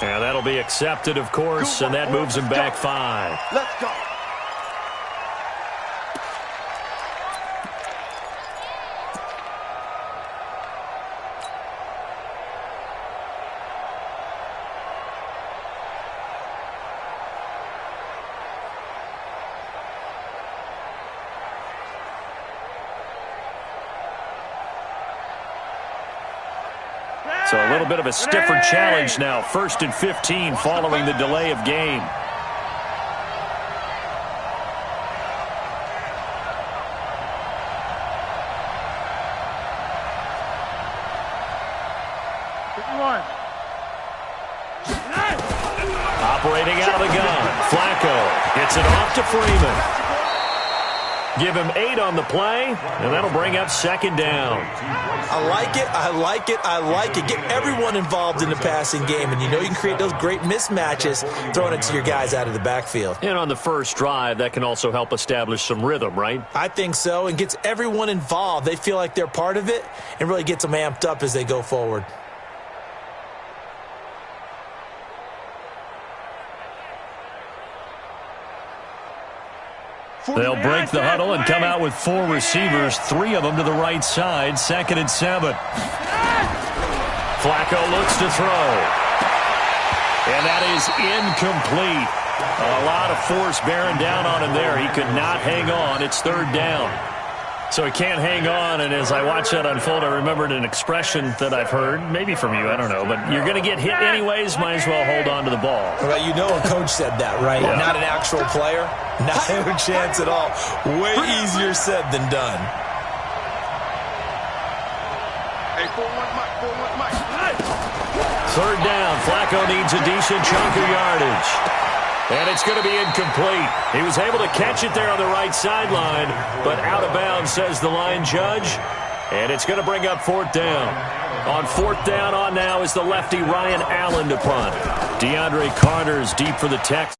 And that'll be accepted, of course, and that moves him back 5. Let's go. So a little bit of a stiffer challenge now. 1st and 15 following the delay of game. Operating out of the gun. Flacco gets it off to Freeman. Give him 8 on the play, and that'll bring up 2nd down. I like it, I like it, I like it. Get everyone involved in the passing game, and you know you can create those great mismatches throwing it to your guys out of the backfield. And on the first drive, that can also help establish some rhythm, right? I think so, and gets everyone involved. They feel like they're part of it, and really gets them amped up as they go forward. They'll break the huddle and come out with 4 receivers, 3 of them to the right side, 2nd and 7. Flacco looks to throw. And that is incomplete. A lot of force bearing down on him there. He could not hang on. It's 3rd down. So he can't hang on, and as I watch that unfold, I remembered an expression that I've heard, maybe from you, I don't know, but you're going to get hit anyways, might as well hold on to the ball. Well, you know a coach said that, right? Yeah. Not an actual player. Not a chance at all. Way easier said than done. Hey, 4-1 Mike, 4-1 Mike. 3rd down. Flacco needs a decent chunk of yardage. And it's going to be incomplete. He was able to catch it there on the right sideline, but out of bounds, says the line judge. And it's going to bring up 4th down. On 4th down on now is the lefty Ryan Allen to punt. DeAndre Carter is deep for the Texans.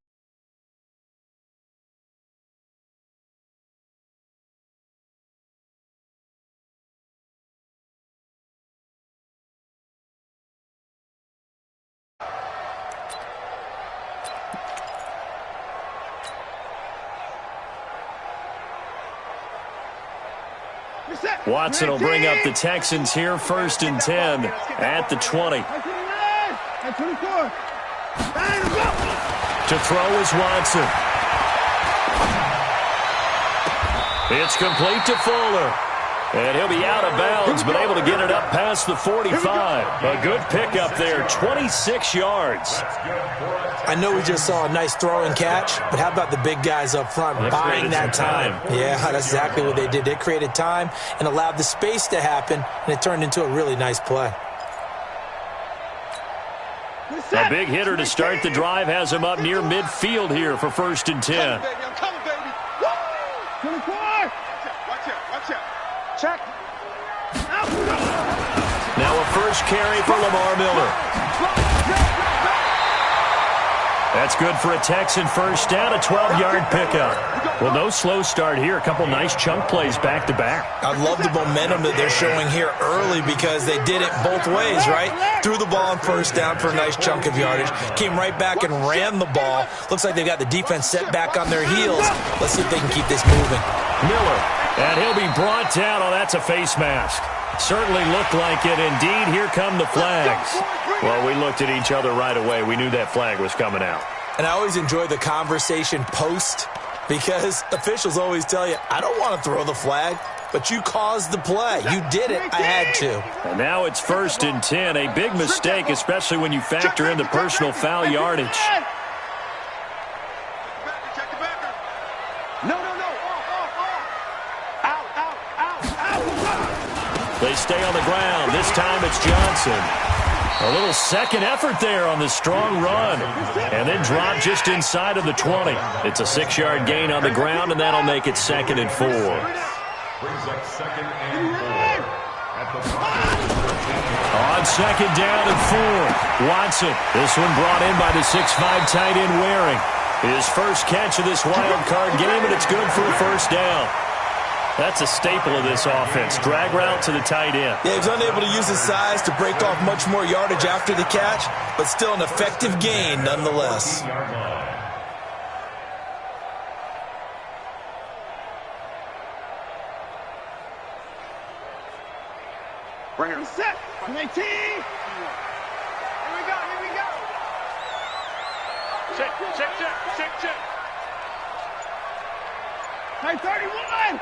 Watson will bring up the Texans here, 1st and 10 at the 20. To throw is Watson. It's complete to Fuller. And he'll be out of bounds, but able to get it up past the 45. A good pickup there, 26 yards. I know we just saw a nice throw and catch, but how about the big guys up front buying that time? Yeah, that's exactly what they did. They created time and allowed the space to happen, and it turned into a really nice play. A big hitter to start the drive has him up near midfield here for 1st and 10. I'm coming, baby. 24. Watch out. Check. Now a first carry for Lamar Miller. That's good for a Texan first down, a 12-yard pickup. Well, no slow start here. A couple nice chunk plays back-to-back. I love the momentum that they're showing here early because they did it both ways, right? Threw the ball on 1st down for a nice chunk of yardage. Came right back and ran the ball. Looks like they've got the defense set back on their heels. Let's see if they can keep this moving. Miller, and he'll be brought down. Oh, that's a face mask. Certainly looked like it. Indeed, here come the flags. Well, we looked at each other right away. We knew that flag was coming out. And I always enjoy the conversation post because officials always tell you, I don't want to throw the flag, but you caused the play. You did it. I had to. And now it's 1st and 10. A big mistake, especially when you factor in the personal foul yardage. Check the backer. No. Out. They stay on the ground. This time it's Johnson. A little second effort there on the strong run. And then drop just inside of the 20. It's a 6-yard gain on the ground, and that'll make it 2nd and 4. Brings up 2nd and 4. At the On 2nd down and 4. Watson. This one brought in by the 6'5" tight end Waring. His first catch of this wild card game, and it's good for a 1st down. That's a staple of this offense. Drag route to the tight end. Yeah, he was unable to use his size to break off much more yardage after the catch, but still an effective gain nonetheless. Bring her. Set. 19. Here we go. Here we go. Check. Hey, 31.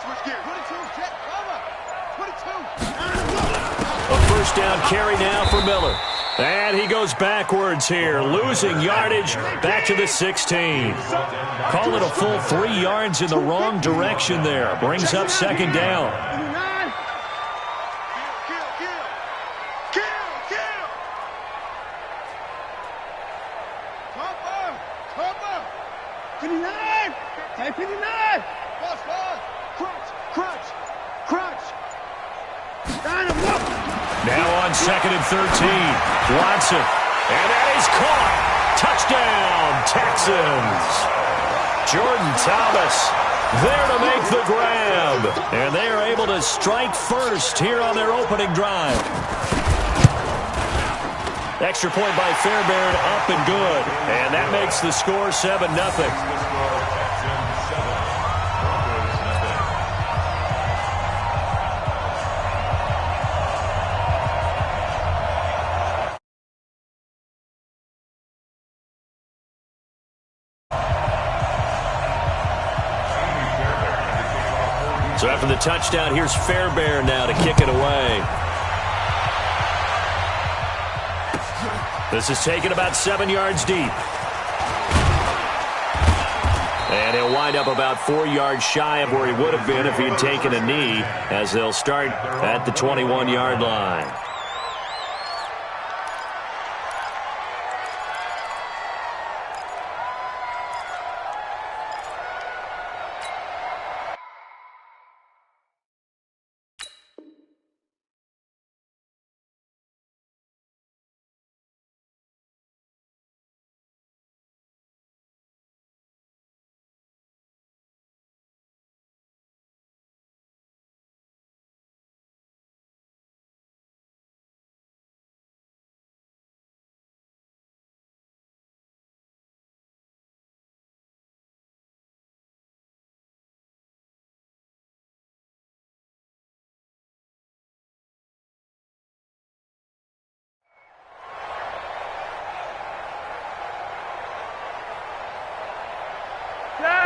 Switch gears. 22. Check. Over. 22. A first down carry now for Miller. And he goes backwards here, losing yardage back to the 16. Call it a full 3 yards in the wrong direction there. Brings up second down. 29. Kill. Cover. 59. Hey, 59. Cross. Crunch. Down and walk. Now on 2nd and 13. Watson. And that is caught. Touchdown, Texans. Jordan Thomas there to make the grab. And they are able to strike first here on their opening drive. Extra point by Fairbairn, up and good. And that makes the score 7-0. So after the touchdown, here's Fairbairn now to kick it away. This is taken about 7 yards deep. And he'll wind up about 4 yards shy of where he would have been if he had taken a knee, as they'll start at the 21-yard line.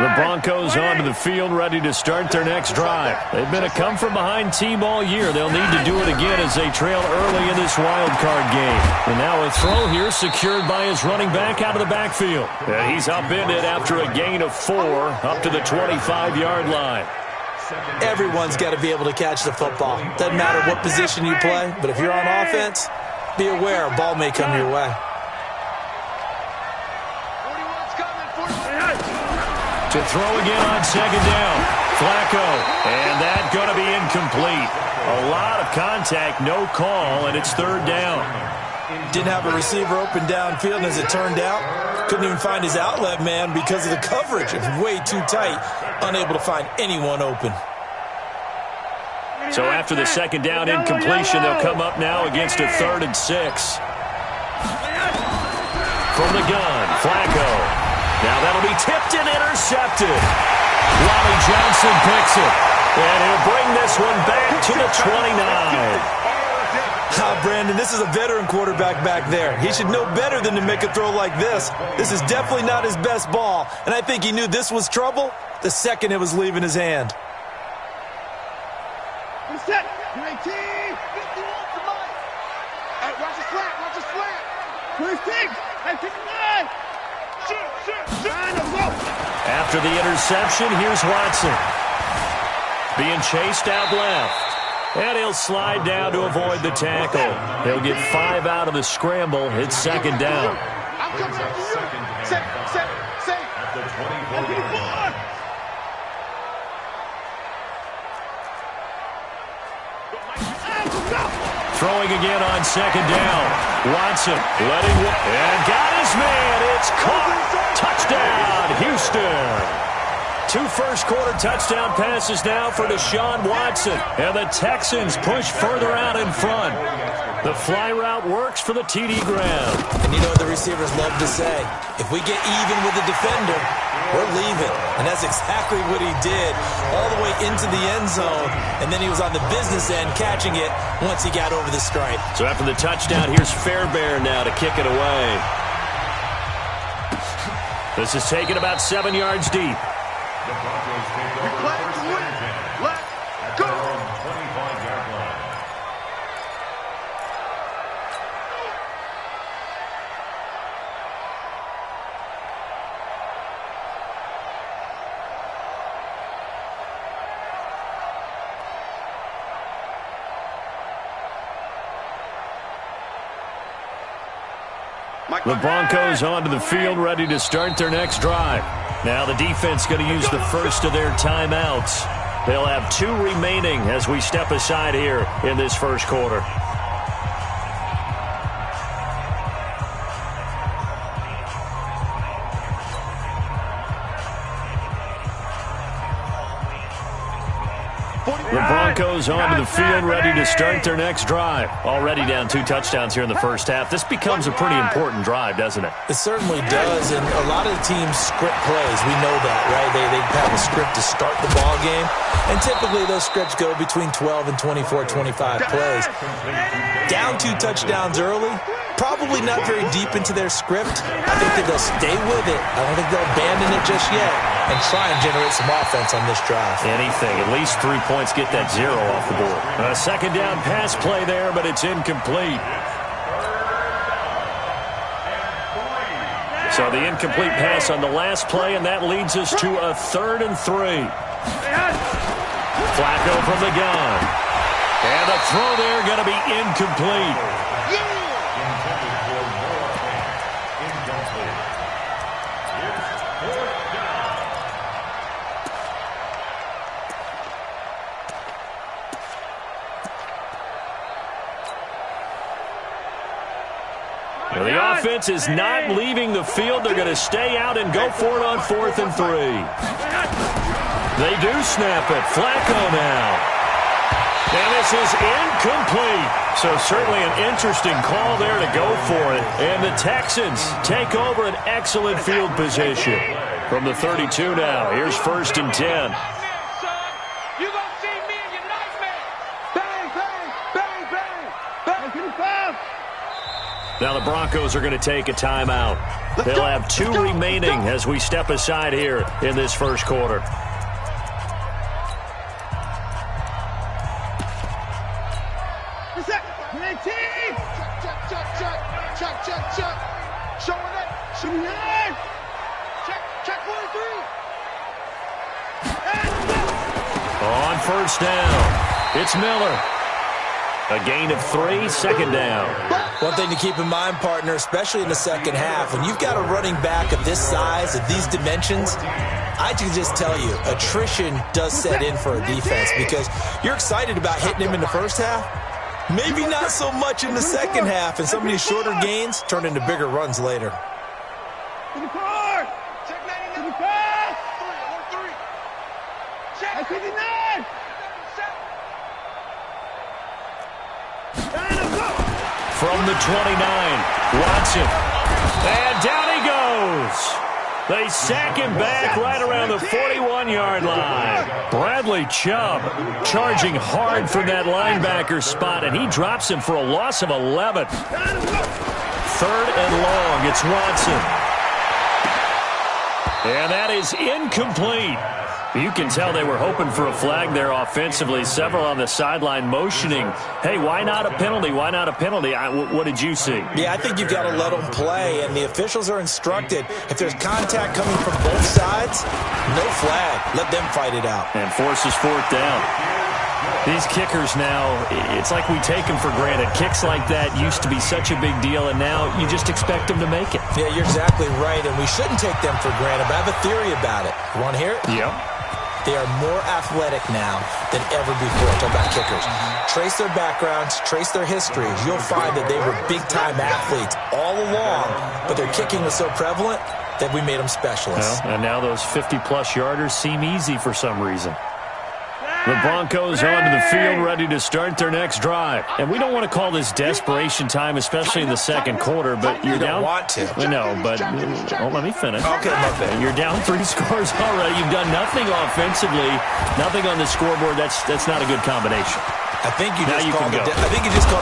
The Broncos onto the field, ready to start their next drive. They've been a come-from-behind team all year. They'll need to do it again as they trail early in this wild card game. And now a throw here secured by his running back out of the backfield. And he's upended after a gain of 4 up to the 25-yard line. Everyone's got to be able to catch the football. Doesn't matter what position you play, but if you're on offense, be aware a ball may come your way. To throw again on second down. Flacco. And that going to be incomplete. A lot of contact, no call, and it's third down. Didn't have a receiver open downfield, and as it turned out, couldn't even find his outlet man because of the coverage. It was way too tight, unable to find anyone open. So after the second down incompletion, they'll come up now against a 3rd and 6. From the gun, Flacco. Now that'll be tipped and intercepted. Wally Johnson picks it. And he'll bring this one back to the 29. Brandon, this is a veteran quarterback back there. He should know better than to make a throw like this. This is definitely not his best ball. And I think he knew this was trouble the second it was leaving his hand. Set. 19. 51 to Mike. Hey, watch the slant. 26. Hey, 59. After the interception, here's Watson. Being chased out left. And he'll slide down to avoid the tackle. He'll get 5 out of the scramble. It's second down. I'm coming after you. Set. At the 24. Throwing again on second down. Watson and got his man. It's caught. Touchdown, Houston. 2 first-quarter touchdown passes now for Deshaun Watson. And the Texans push further out in front. The fly route works for the TD Graham. And you know what the receivers love to say? If we get even with the defender, we're leaving. And that's exactly what he did all the way into the end zone. And then he was on the business end catching it once he got over the stripe. So after the touchdown, here's Fairbairn now to kick it away. This is taken about 7 yards deep. The Broncos take over first and 10. Let's go. 25-yard line. The Broncos onto the field, ready to start their next drive. Now the defense going to use the first of their timeouts. They'll have 2 remaining as we step aside here in this first quarter. The Broncos onto the field, ready to start their next drive. Already down 2 touchdowns here in the first half. This becomes a pretty important drive, doesn't it? It certainly does, and a lot of the teams script plays. We know that, right? They have a script to start the ball game, and typically those scripts go between 12 and 24, 25 plays. Down 2 touchdowns early, probably not very deep into their script. I think that they'll stay with it. I don't think they'll abandon it just yet and try and generate some offense on this drive. Anything, at least 3 points, get that 0 off the board. A second down pass play there, but it's incomplete. So the incomplete pass on the last play, and that leads us to a 3rd and 3. Flacco from the gun. And the throw there going to be incomplete. Intended for more offense. Incomplete. It's 4th down. Well, the offense is not leaving the field. They're going to stay out and go for it on 4th and 3. They do snap it. Flacco now. And this is incomplete. So certainly an interesting call there to go for it. And the Texans take over an excellent field position. From the 32 now, here's 1st and 10. You gonna see me in your nightmare. Bang, bang, bang, bang, bang. Get it fast. Now the Broncos are going to take a timeout. They'll have 2 remaining as we step aside here in this first quarter. Check. Showing it. Showing it. Check 1 and 3. On 1st down, it's Miller. A gain of 3, 2nd down. One thing to keep in mind, partner, especially in the second half, when you've got a running back of this size, of these dimensions, I can just tell you, attrition does set in for a defense because you're excited about hitting him in the first half. Maybe not so much in the second half, and some of these shorter gains turn into bigger runs later. To the car. Check 99. To the pass. 3. Check 59. From the 29, Watson. And down he goes. They sack him back right around the 41-yard line. Bradley Chubb charging hard from that linebacker spot, and he drops him for a loss of 11. 3rd and long, it's Watson. And that is incomplete. You can tell they were hoping for a flag there offensively. Several on the sideline motioning, hey, why not a penalty? Why not a penalty? What did you see? Yeah, I think you've got to let them play, and the officials are instructed. If there's contact coming from both sides, no flag. Let them fight it out. And forces 4th down. These kickers now, it's like we take them for granted. Kicks like that used to be such a big deal, and now you just expect them to make it. Yeah, you're exactly right, and we shouldn't take them for granted, but I have a theory about it. You want to hear it? Yep. they are more athletic now than ever before. Talk about kickers. Trace their backgrounds, trace their histories. You'll find that they were big-time athletes all along, but their kicking was so prevalent that we made them specialists. Well, and now those 50-plus yarders seem easy for some reason. The Broncos onto the field, ready to start their next drive. And we don't want to call this desperation time, especially in the second quarter, but you're down. You don't want to. I know, but let me finish. Okay, my bad. You're down 3 scores already. You've done nothing offensively, nothing on the scoreboard. That's not a good combination. I think you just called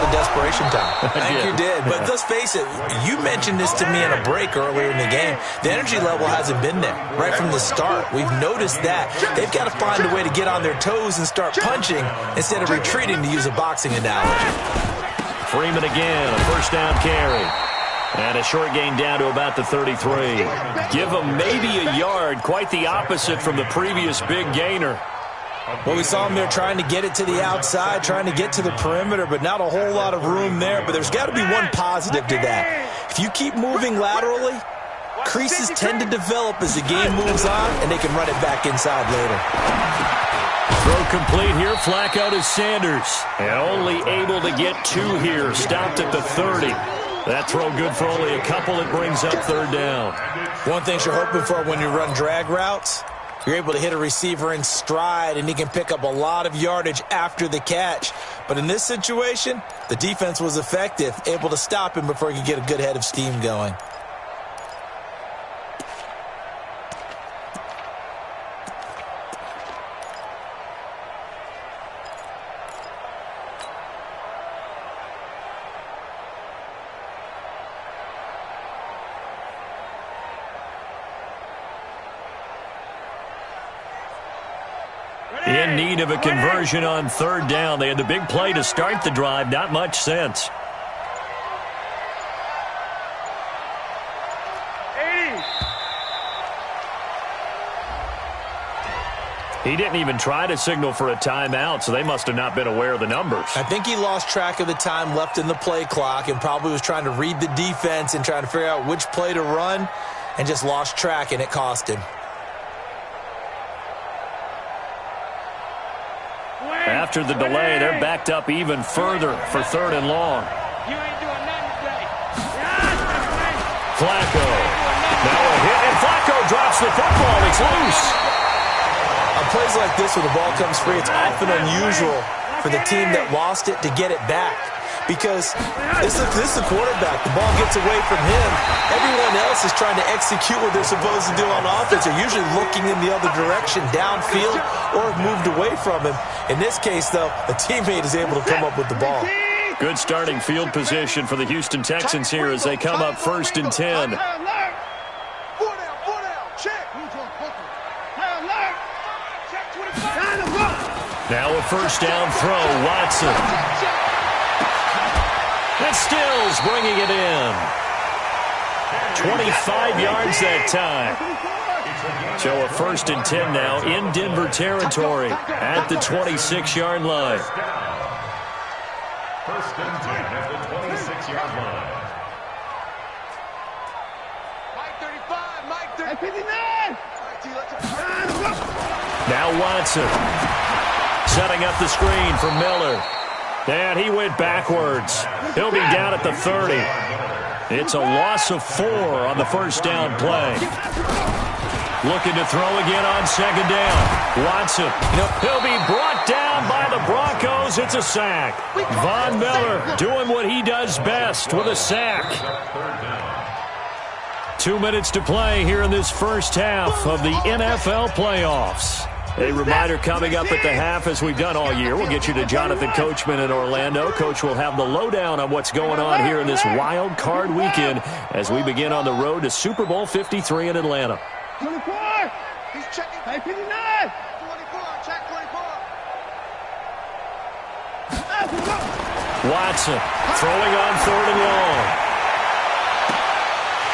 it desperation time. I think you did. But let's face it, you mentioned this to me in a break earlier in the game. The energy level hasn't been there right from the start. We've noticed that. They've got to find a way to get on their toes and start punching instead of retreating, to use a boxing analogy. Freeman again, a first down carry. And a short gain down to about the 33. Give them maybe a yard, quite the opposite from the previous big gainer. Well, we saw him there trying to get it to the outside, trying to get to the perimeter, but not a whole lot of room there. But there's got to be one positive to that. If you keep moving laterally, creases tend to develop as the game moves on, and they can run it back inside later. Throw complete here. Flacco to Sanders. And only able to get 2 here. Stopped at the 30. That throw good for only a couple. It brings up third down. One thing you're hoping for when you run drag routes, you're able to hit a receiver in stride, and he can pick up a lot of yardage after the catch. But in this situation, the defense was effective, able to stop him before he could get a good head of steam going. In need of a conversion on third down. They had the big play to start the drive. Not much sense. 80. He didn't even try to signal for a timeout, so they must have not been aware of the numbers. I think he lost track of the time left in the play clock and probably was trying to read the defense and trying to figure out which play to run and just lost track, and it cost him. After the delay, they're backed up even further for third and long. You ain't doing nothing today. Flacco. Now a hit, and Flacco drops the football. It's loose. On plays like this where the ball comes free, it's often unusual for the team that lost it to get it back. Because this is the quarterback. The ball gets away from him. Everyone else is trying to execute what they're supposed to do on offense. They're usually looking in the other direction, downfield, or have moved away from him. In this case, though, a teammate is able to come up with the ball. Good starting field position for the Houston Texans here as they come up 1st and 10. 4 down, 4 down. Check. Check 25. Now a first down throw. Watson. And Stills bringing it in. 25 yards that time. So a 1st and 10 now in Denver territory at the 26-yard line. 1st and 10 at the 26-yard line. Mike 35, Mike 35. 59. Now Watson setting up the screen for Miller. And he went backwards. He'll be down at the 30. It's a loss of 4 on the first down play. Looking to throw again on 2nd down. Watson. He'll be brought down by the Broncos. It's a sack. Von Miller doing what he does best with a sack. 2 minutes to play here in this first half of the NFL playoffs. A reminder coming up at the half, as we've done all year. We'll get you to Jonathan Coachman in Orlando. Coach will have the lowdown on what's going on here in this wild card weekend as we begin on the road to Super Bowl 53 in Atlanta. 24. He's checking. 59. 24. Check 24. Watson throwing on 3rd and long.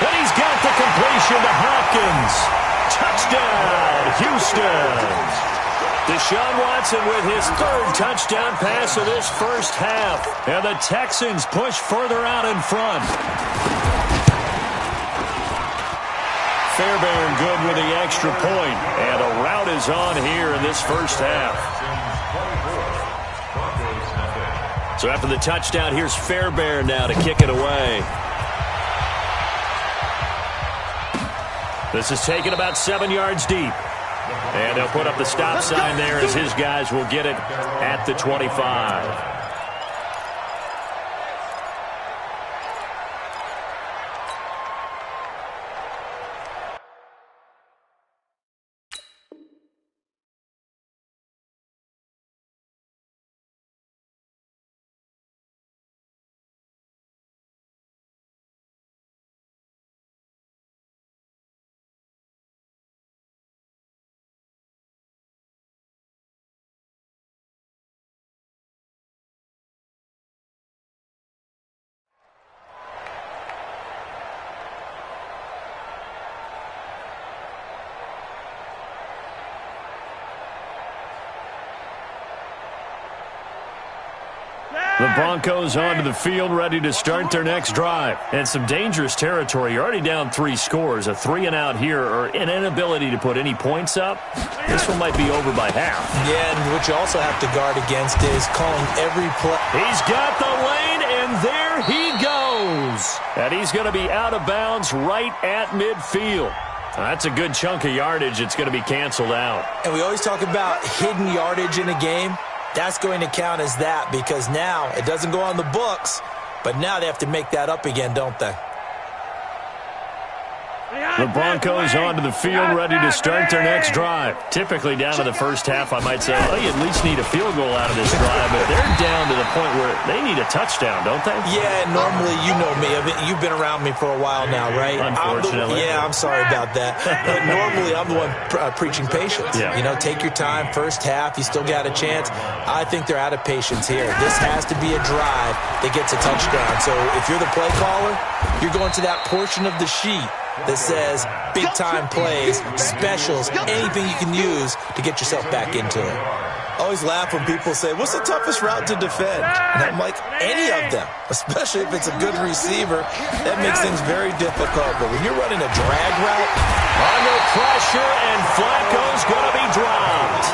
And he's got the completion to Hopkins. Touchdown, Houston. Deshaun Watson with his 3rd touchdown pass of this first half. And the Texans push further out in front. Fairbairn good with the extra point. And a route is on here in this first half. So after the touchdown, here's Fairbairn now to kick it away. This is taken about 7 yards deep. And they'll put up the stop sign there as his guys will get it at the 25. The Broncos onto the field, ready to start their next drive. And some dangerous territory. You're already down 3 scores. A 3-and-out here, or an inability to put any points up. This one might be over by half. Yeah, and what you also have to guard against is calling every play. He's got the lane, and there he goes. And he's going to be out of bounds right at midfield. That's a good chunk of yardage. It's going to be canceled out. And we always talk about hidden yardage in a game. That's going to count as that because now it doesn't go on the books, but now they have to make that up again, don't they? The Broncos onto the field, ready to start their next drive. Typically down to the first half, I might say, oh, you at least need a field goal out of this drive, but they're down to the point where they need a touchdown, don't they? Yeah, normally, you know me. You've been around me for a while now, right? Unfortunately. I'm sorry about that. But normally, I'm the one preaching patience. Yeah. You know, take your time, first half, you still got a chance. I think they're out of patience here. This has to be a drive that gets a touchdown. So if you're the play caller, you're going to that portion of the sheet that says big-time plays, specials, anything you can use to get yourself back into it. I always laugh when people say, what's the toughest route to defend? And I'm like, any of them, especially if it's a good receiver. That makes things very difficult. But when you're running a drag route, under pressure, and Flacco's going to be dropped.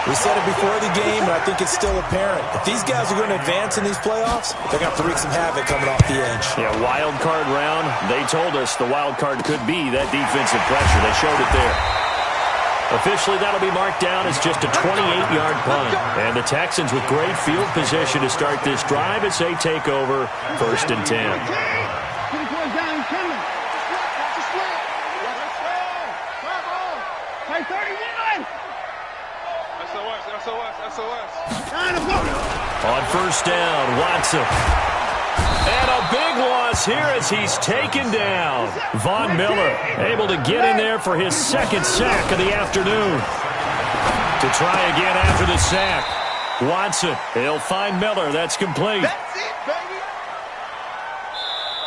We said it before the game, and I think it's still apparent. If these guys are going to advance in these playoffs, they're going to have to wreak some havoc coming off the edge. Yeah, wild card round. They told us the wild card could be that defensive pressure. They showed it there. Officially, that'll be marked down as just a 28-yard punt. And the Texans with great field position to start this drive as they take over 1st and 10. On 1st down, Watson. And a big loss here as he's taken down. Von Miller able to get in there for his 2nd sack of the afternoon. To try again after the sack. Watson, he'll find Miller. That's complete. That's it, baby.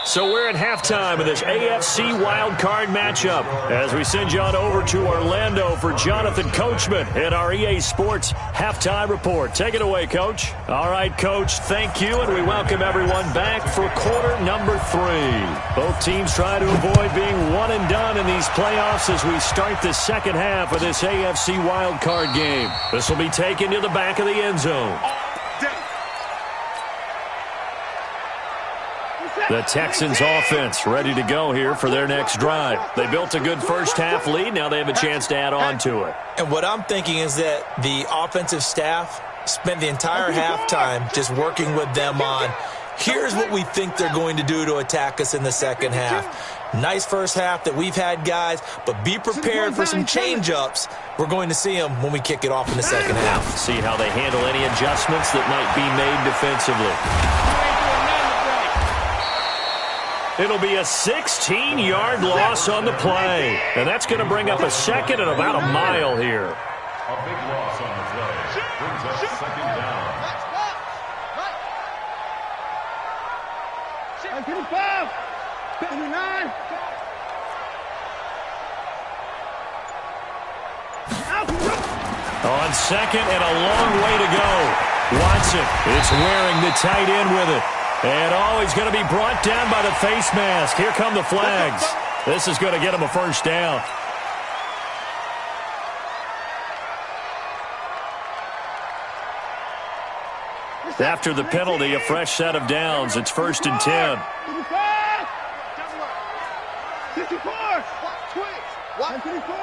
So we're at halftime of this AFC wildcard matchup as we send you on over to Orlando for Jonathan Coachman in our EA Sports Halftime Report. Take it away, Coach. All right, Coach, thank you, and we welcome everyone back for quarter number 3. Both teams try to avoid being one and done in these playoffs as we start the second half of this AFC wildcard game. This will be taken to the back of the end zone. The Texans offense ready to go here for their next drive. They built a good first half lead. Now they have a chance to add on to it. And what I'm thinking is that the offensive staff spent the entire halftime just working with them on, here's what we think they're going to do to attack us in the second half. Nice first half that we've had, guys, but be prepared for some change-ups. We're going to see them when we kick it off in the second half. See how they handle any adjustments that might be made defensively. It'll be a 16-yard loss on the play. And that's going to bring up a 2nd and about a mile here. A big loss on the play. Brings up 2nd down. 55, 59. On 2nd and a long way to go. Watson, it's wearing the tight end with it. And he's going to be brought down by the face mask. Here come the flags. This is going to get him a 1st down. After the penalty, a fresh set of downs. It's 1st and 10. 54. What? 54.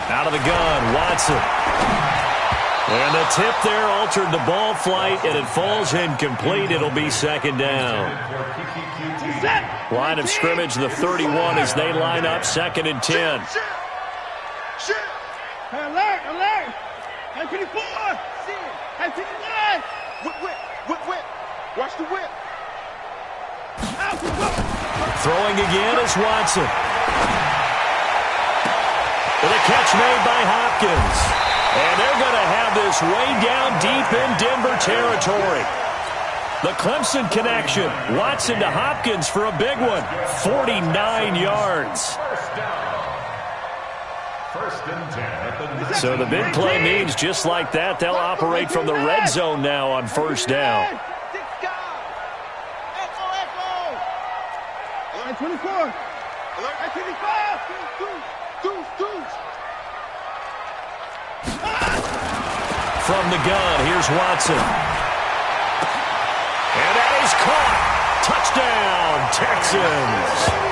Out of the gun, Watson. And the tip there altered the ball flight, and it falls incomplete. It'll be 2nd down. Line of scrimmage, the 31 as they line up, 2nd and 10. Alert, alert. 54. 59. Whip. Watch the whip. Throwing again is Watson. And a catch made by Hopkins. And they're going to have this way down deep in Denver territory. The Clemson connection. Watson to Hopkins for a big one. 49 yards. So the big play means just like that, they'll operate from the red zone now on 1st down. 24. Alert. 25. From the gun, here's Watson. And that is caught. Touchdown, Texans.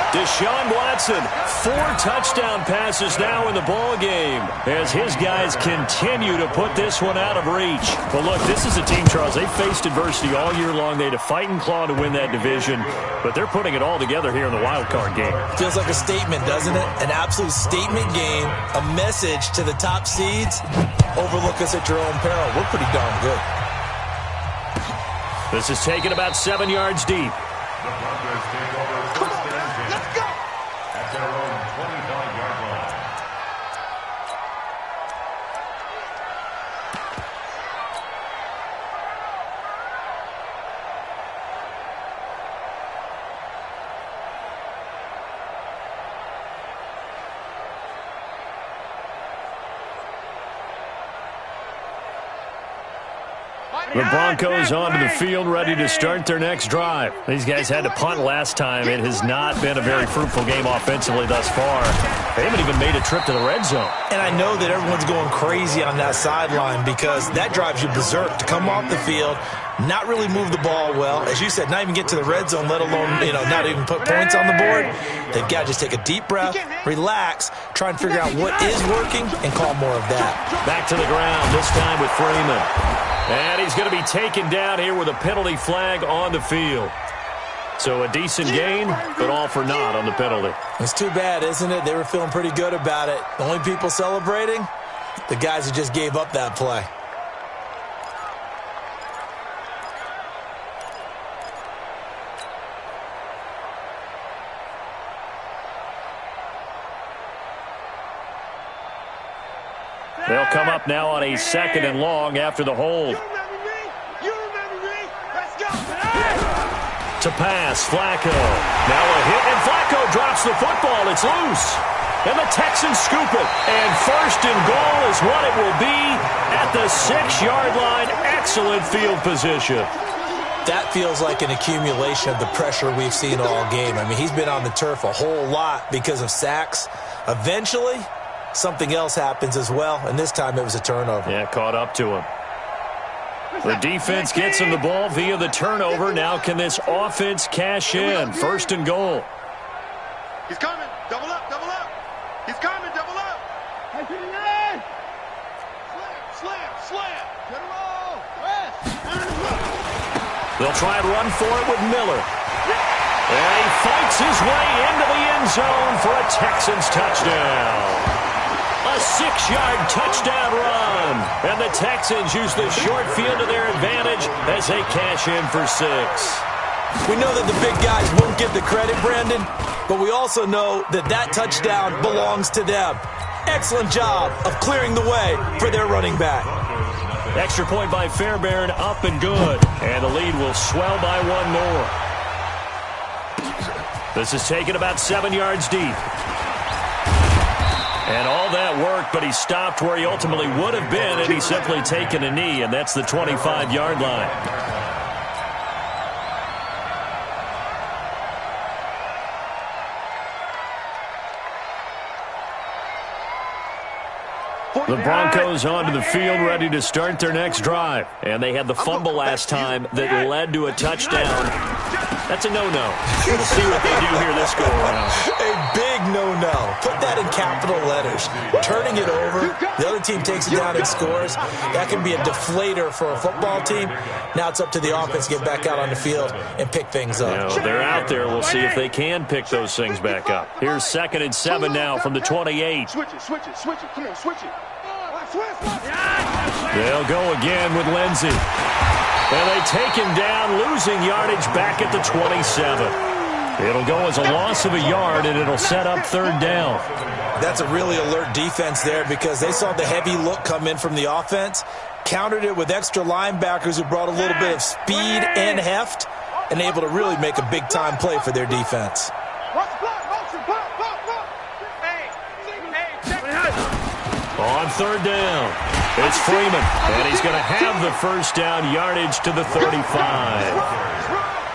Deshaun Watson, 4 touchdown passes now in the ball game as his guys continue to put this one out of reach. Well, look, this is a team, Charles. They faced adversity all year long. They had to fight and claw to win that division, but they're putting it all together here in the wild card game. Feels like a statement, doesn't it? An absolute statement game, a message to the top seeds. Overlook us at your own peril. We're pretty darn good. This is taken about 7 yards deep. The Broncos take over 1st and 10. Let's go! At their own 25-yard line. The Broncos onto the field, ready to start their next drive. These guys had to punt last time. It has not been a very fruitful game offensively thus far. They haven't even made a trip to the red zone. And I know that everyone's going crazy on that sideline because that drives you berserk to come off the field, not really move the ball well. As you said, not even get to the red zone, let alone, not even put points on the board. They've got to just take a deep breath, relax, try and figure out what is working, and call more of that. Back to the ground, this time with Freeman. And he's going to be taken down here with a penalty flag on the field. So a decent gain, but all for naught on the penalty. It's too bad, isn't it? They were feeling pretty good about it. The only people celebrating, the guys who just gave up that play. They'll come up now on a 2nd and long after the hold. To pass, Flacco. Now a hit, and Flacco drops the football. It's loose. And the Texans scoop it. And 1st and goal is what it will be at the 6-yard line. Excellent field position. That feels like an accumulation of the pressure we've seen all game. I mean, he's been on the turf a whole lot because of sacks. Eventually, something else happens as well, and this time it was a turnover. Yeah, caught up to him. The defense gets him the ball via the turnover. Now can this offense cash in? 1st and goal. He's coming. Double up. He's coming. Double up. Slam. Get a roll. They'll try and run for it with Miller. And he fights his way into the end zone for a Texans touchdown. A 6-yard touchdown run. And the Texans use the short field to their advantage as they cash in for 6. We know that the big guys won't get the credit, Brandon, but we also know that that touchdown belongs to them. Excellent job of clearing the way for their running back. Extra point by Fairbairn, up and good. And the lead will swell by 1 more. This is taken about 7 yards deep. And all that worked, but he stopped where he ultimately would have been, and he's simply taken a knee, and that's the 25-yard line. The Broncos onto the field ready to start their next drive. And they had the fumble last time that led to a touchdown. That's a no-no. We'll see what they do here this go-around. A big no-no. Put that in capital letters. Turning it over, the other team takes it down and scores. That can be a deflator for a football team. Now it's up to the offense to get back out on the field and pick things up. You know, they're out there. We'll see if they can pick those things back up. Here's 2nd and 7 now from the 28. Switch it, switch it, switch it. Come on, switch it. They'll go again with Lindsey. And they take him down, losing yardage back at the 27. It'll go as a loss of a yard, and it'll set up 3rd down. That's a really alert defense there because they saw the heavy look come in from the offense, countered it with extra linebackers who brought a little bit of speed and heft, and able to really make a big-time play for their defense. On 3rd down, it's Freeman, and he's going to have the 1st down yardage to the 35.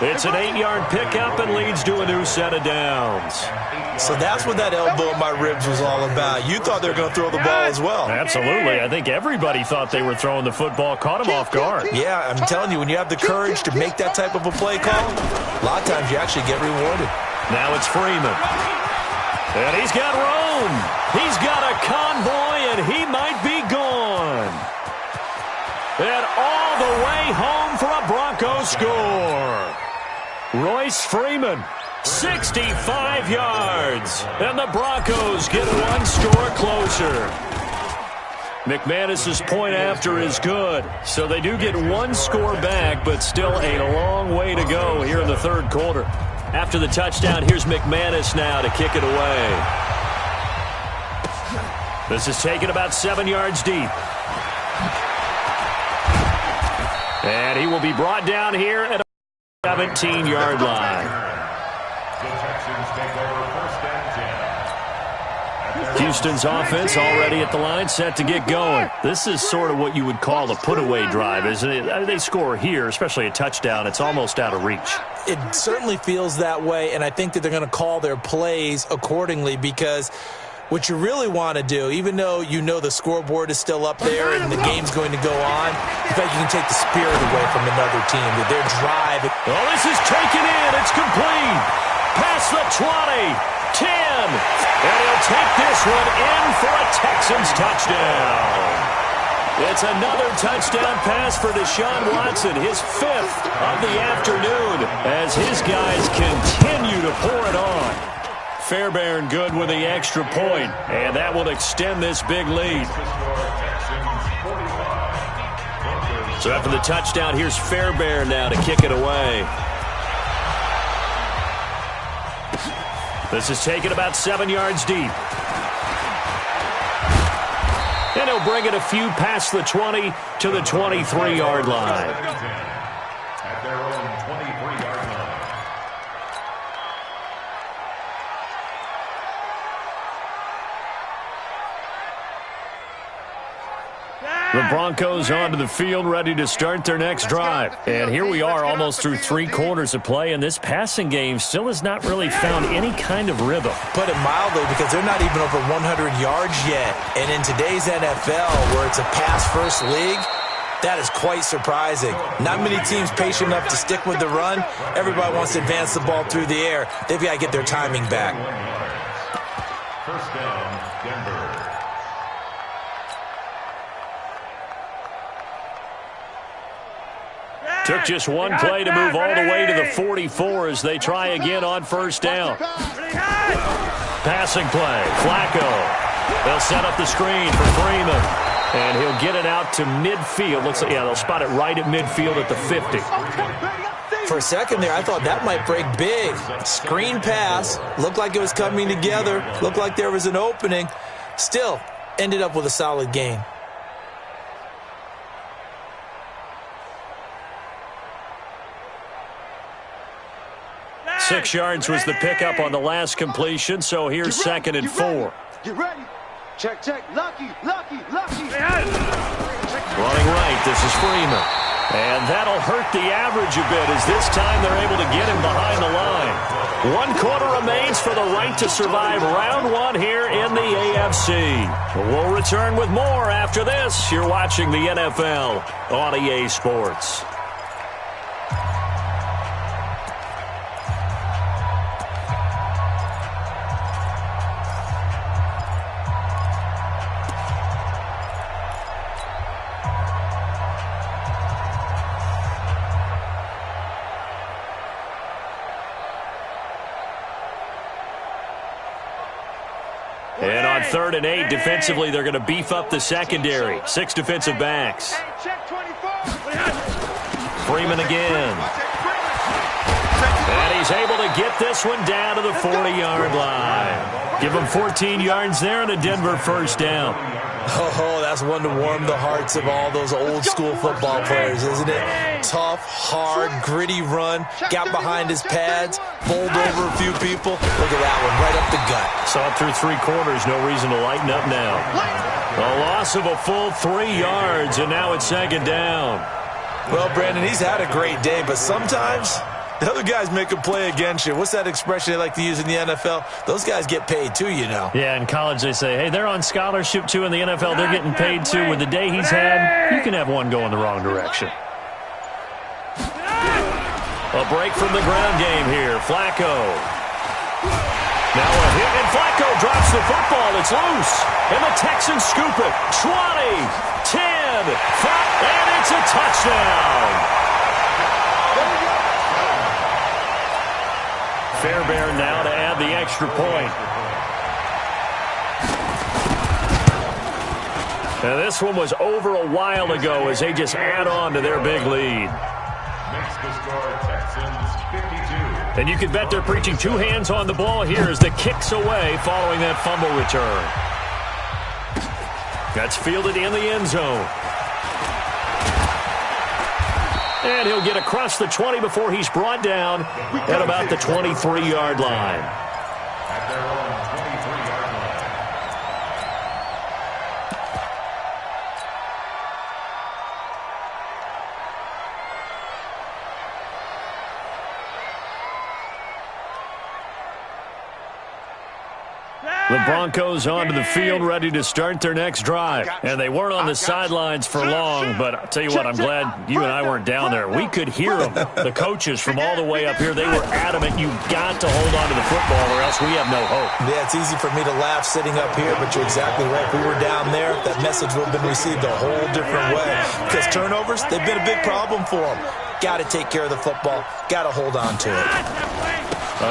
It's an 8-yard pickup and leads to a new set of downs. So that's what that elbow in my ribs was all about. You thought they were going to throw the ball as well. Absolutely. I think everybody thought they were throwing the football, caught him off guard. Yeah, I'm telling you, when you have the courage to make that type of a play call, a lot of times you actually get rewarded. Now it's Freeman. And he's got Rome. He's got a convoy, and he might be gone. And all the way home for a Broncos score. Royce Freeman, 65 yards. And the Broncos get 1 score closer. McManus's point after is good. So they do get 1 score back, but still a long way to go here in the 3rd quarter. After the touchdown, here's McManus now to kick it away. This is taken about 7 yards deep. And he will be brought down here at a 17-yard line. The Texans take over 1st and 10. Houston's offense already at the line, set to get going. This is sort of what you would call a put-away drive, isn't it? They score here, especially a touchdown. It's almost out of reach. It certainly feels that way, and I think that they're going to call their plays accordingly because what you really want to do, even though you know the scoreboard is still up there and the game's going to go on, in fact, you can take the spirit away from another team with their drive. Oh, this is taken in. It's complete. Past the 20, 10. And he'll take this one in for a Texans touchdown. It's another touchdown pass for Deshaun Watson, his 5th of the afternoon, as his guys continue to pour it on. Fairbairn good with the extra point, and that will extend this big lead. So after the touchdown, here's Fairbairn now to kick it away. This is taken about 7 yards deep. And he'll bring it a few past the 20 to the 23-yard line. At their own 23-yard line. The Broncos onto the field ready to start their next drive. And here we are almost through 3 quarters of play, and this passing game still has not really found any kind of rhythm. Put it mildly, because they're not even over 100 yards yet. And in today's NFL, where it's a pass-first league, that is quite surprising. Not many teams patient enough to stick with the run. Everybody wants to advance the ball through the air. They've got to get their timing back. 1st down, Denver. Took just one play to move all the way to the 44 as they try again on 1st down. Passing play, Flacco. They'll set up the screen for Freeman. And he'll get it out to midfield. Looks like, yeah, they'll spot it right at midfield at the 50. For a second there, I thought that might break big. Screen pass. Looked like it was coming together. Looked like there was an opening. Still, ended up with a solid gain. Six yards was the pickup on the last completion, so here's 2nd and 4. Get ready. Check, check. Lucky, lucky, lucky. Running right, this is Freeman. And that'll hurt the average a bit as this time they're able to get him behind the line. 1 quarter remains for the right to survive round 1 here in the AFC. We'll return with more after this. You're watching the NFL on EA Sports. And on 3rd and 8, defensively, they're going to beef up the secondary. 6 defensive backs. Freeman again. And he's able to get this one down to the 40-yard line. Give him 14 yards there and a Denver first down. Oh, that's one to warm the hearts of all those old-school football players, isn't it? Tough, hard, gritty run. Got behind his pads, bowled over a few people. Look at that one, right up the gut. Saw it through 3 quarters. No reason to lighten up now. A loss of a full 3 yards, and now it's 2nd down. Well, Brandon, he's had a great day, but sometimes the other guys make a play against you. What's that expression they like to use in the NFL? Those guys get paid too, you know. Yeah, in college they say, hey, they're on scholarship too. In the NFL, they're getting paid too. With the day he's had, you can have one go in the wrong direction. A break from the ground game here. Flacco. Now a hit, and Flacco drops the football. It's loose. And the Texans scoop it. 20, 10, 5, and it's a touchdown. Fairbairn now to add the extra point. Now this one was over a while ago as they just add on to their big lead. Makes the score Texans 52. And you can bet they're preaching 2 hands on the ball here as the kick's away following that fumble return. That's fielded in the end zone. And he'll get across the 20 before he's brought down at about the 23-yard line. At their own 23-yard line. The Broncos onto the field, ready to start their next drive. And they weren't on the sidelines for long, but I'll tell you what, I'm glad you and I weren't down there. We could hear them, the coaches from all the way up here. They were adamant, you've got to hold on to the football or else we have no hope. Yeah, it's easy for me to laugh sitting up here, but you're exactly right. If we were down there, that message would have been received a whole different way. Because turnovers, they've been a big problem for them. Got to take care of the football. Got to hold on to it.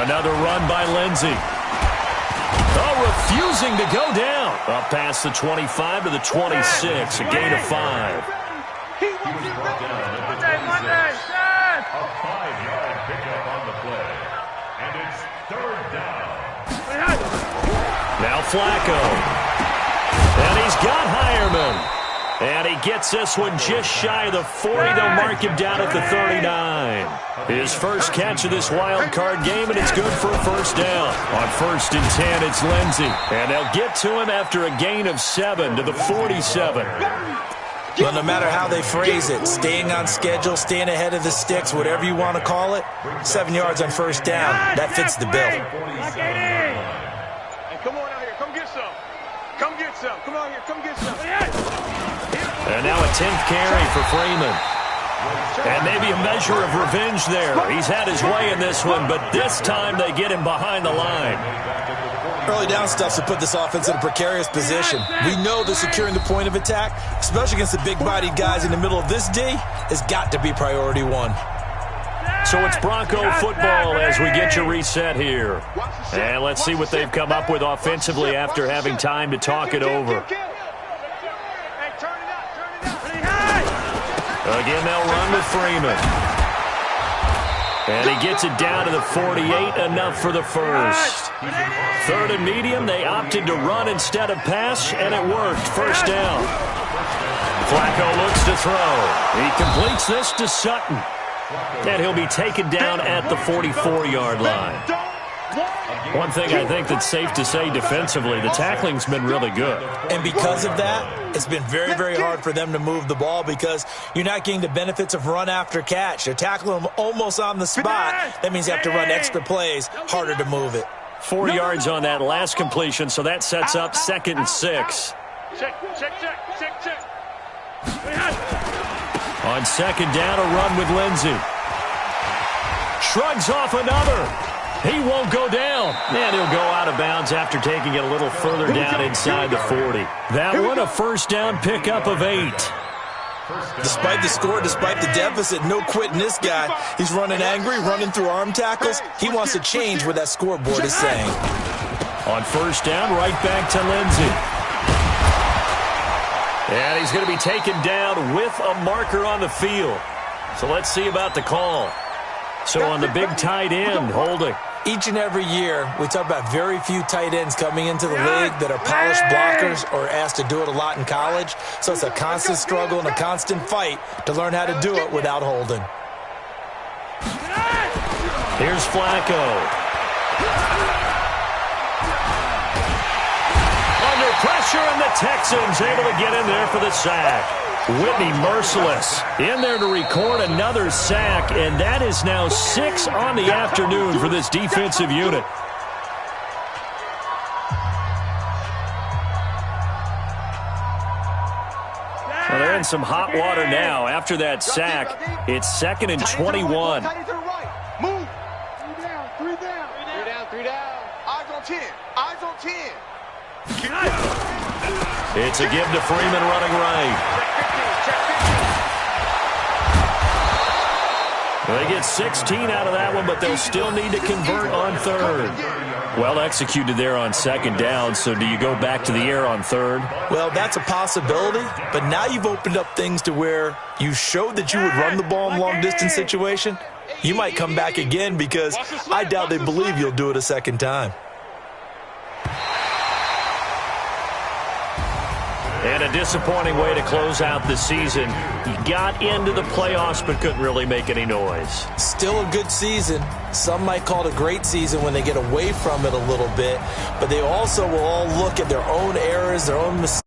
Another run by Lindsey. Oh, refusing to go down. Up past the 25 to the 26, a gain of 5. He was brought down at the 26. A 5-yard pickup on the play. And it's 3rd down. Now Flacco. And he's got Hireman. And he gets this one just shy of the 40. They'll mark him down at the 39. His first catch of this wild card game, and it's good for a first down. On 1st and 10, it's Lindsey. And they'll get to him after a gain of 7 to the 47. Well, no matter how they phrase it, staying on schedule, staying ahead of the sticks, whatever you want to call it, 7 yards on first down, that fits the bill. Hey, come on out here. Come get some. Come get some. Come on here. Come get some. And now a 10th carry for Freeman. And maybe a measure of revenge there. He's had his way in this one, but this time they get him behind the line. Early down stuff to put this offense in a precarious position. We know that securing the point of attack, especially against the big-bodied guys in the middle of this D, has got to be priority 1. So it's Bronco football as we get you reset here. And let's see what they've come up with offensively after having time to talk it over. Again, they'll run with Freeman. And he gets it down to the 48, enough for the first. 3rd and medium, they opted to run instead of pass, and it worked. First down. Flacco looks to throw. He completes this to Sutton. And he'll be taken down at the 44-yard line. One thing I think that's safe to say defensively, the tackling's been really good. And because of that, it's been very, very hard for them to move the ball because you're not getting the benefits of run after catch. They're tackling them almost on the spot. That means you have to run extra plays, harder to move it. 4 yards on that last completion, so that sets up 2nd and 6. Check. On 2nd down, a run with Lindsey. Shrugs off another. He won't go down. And he'll go out of bounds after taking it a little further down inside the 40. That one, a 1st down pickup of 8. Despite the score, despite the deficit, no quitting this guy. He's running angry, running through arm tackles. He wants to change what that scoreboard is saying. On 1st down, right back to Lindsey. And he's going to be taken down with a marker on the field. So let's see about the call. So on the big tight end, holding. Each and every year, we talk about very few tight ends coming into the league that are polished blockers or asked to do it a lot in college. So it's a constant struggle and a constant fight to learn how to do it without holding. Here's Flacco. Under pressure, and the Texans able to get in there for the sack. Whitney merciless in there to record another sack, and that is now 6 on the afternoon for this defensive unit. Well, they're in some hot water now. After that sack, it's 2nd and 21. Move. 3 down. 3 down. Eyes on 10. Eyes on 10. It's a give to Freeman running right. They get 16 out of that one, but they'll still need to convert on 3rd. Well executed there on 2nd down, so do you go back to the air on 3rd? Well, that's a possibility, but now you've opened up things to where you showed that you would run the ball in long-distance situation. You might come back again because I doubt they believe you'll do it a 2nd time. And a disappointing way to close out the season. He got into the playoffs but couldn't really make any noise. Still a good season. Some might call it a great season when they get away from it a little bit, but they also will all look at their own errors, their own mistakes.